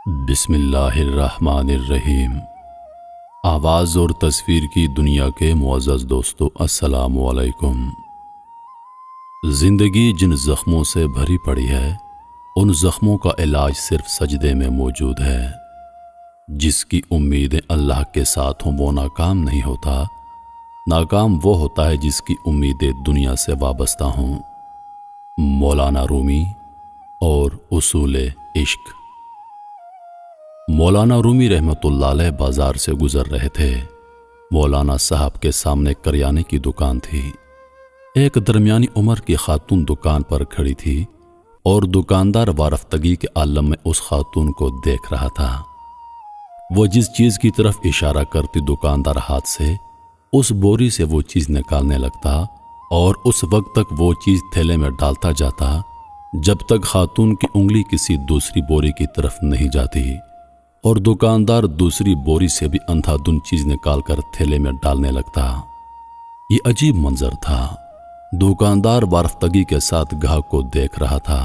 بسم اللہ الرحمن الرحیم۔ آواز اور تصویر کی دنیا کے معزز دوستو، السلام علیکم۔ زندگی جن زخموں سے بھری پڑی ہے، ان زخموں کا علاج صرف سجدے میں موجود ہے۔ جس کی امیدیں اللہ کے ساتھ ہوں وہ ناکام نہیں ہوتا، ناکام وہ ہوتا ہے جس کی امیدیں دنیا سے وابستہ ہوں۔ مولانا رومی اور اصول عشق۔ مولانا رومی رحمۃ اللہ علیہ بازار سے گزر رہے تھے۔ مولانا صاحب کے سامنے کریانے کی دکان تھی۔ ایک درمیانی عمر کی خاتون دکان پر کھڑی تھی اور دکاندار وارفتگی کے عالم میں اس خاتون کو دیکھ رہا تھا۔ وہ جس چیز کی طرف اشارہ کرتی دکاندار ہاتھ سے اس بوری سے وہ چیز نکالنے لگتا اور اس وقت تک وہ چیز تھیلے میں ڈالتا جاتا جب تک خاتون کی انگلی کسی دوسری بوری کی طرف نہیں جاتی، اور دکاندار دوسری بوری سے بھی اندھا دھند چیز نکال کر تھیلے میں ڈالنے لگتا۔ یہ عجیب منظر تھا۔ دکاندار وارفتگی کے ساتھ گاہک کو دیکھ رہا تھا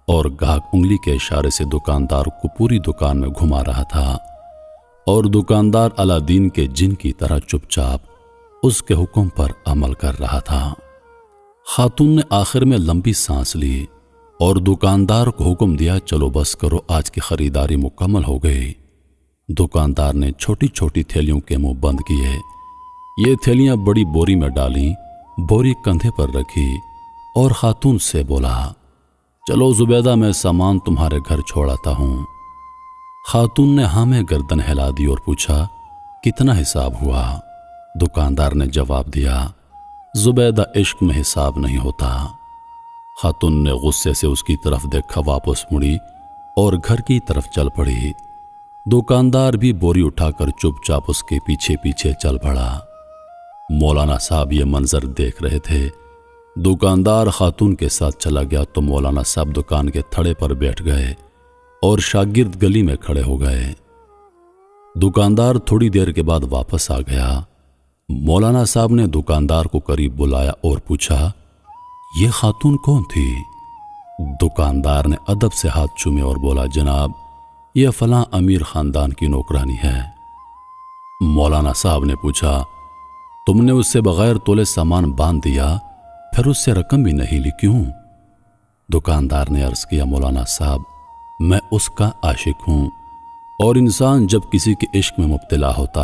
اور گاہک انگلی کے اشارے سے دکاندار کو پوری دکان میں گھما رہا تھا، اور دکاندار الادین کے جن کی طرح چپ چاپ اس کے حکم پر عمل کر رہا تھا۔ خاتون نے آخر میں لمبی سانس لی اور دکاندار کو حکم دیا، چلو بس کرو، آج کی خریداری مکمل ہو گئی۔ دکاندار نے چھوٹی چھوٹی تھیلیوں کے منہ بند کیے۔ یہ تھیلیاں بڑی بوری میں ڈالیں، بوری کندھے پر رکھی اور خاتون سے بولا، چلو زبیدہ، میں سامان تمہارے گھر چھوڑ آتا ہوں۔ خاتون نے ہاں میں گردن ہلا دی اور پوچھا، کتنا حساب ہوا؟ دکاندار نے جواب دیا، زبیدہ، عشق میں حساب نہیں ہوتا۔ خاتون نے غصے سے اس کی طرف دیکھا، واپس مڑی اور گھر کی طرف چل پڑی۔ دکاندار بھی بوری اٹھا کر چپ چاپ اس کے پیچھے پیچھے چل پڑا۔ مولانا صاحب یہ منظر دیکھ رہے تھے۔ دکاندار خاتون کے ساتھ چلا گیا تو مولانا صاحب دکان کے تھڑے پر بیٹھ گئے اور شاگرد گلی میں کھڑے ہو گئے۔ دکاندار تھوڑی دیر کے بعد واپس آ گیا۔ مولانا صاحب نے دکاندار کو قریب بلایا اور پوچھا، یہ خاتون کون تھی؟ دکاندار نے ادب سے ہاتھ چومے اور بولا، جناب، یہ فلاں امیر خاندان کی نوکرانی ہے۔ مولانا صاحب نے پوچھا، تم نے اس سے بغیر تولے سامان باندھ دیا، پھر اس سے رقم بھی نہیں لی، کیوں؟ دکاندار نے عرض کیا، مولانا صاحب، میں اس کا عاشق ہوں، اور انسان جب کسی کے عشق میں مبتلا ہوتا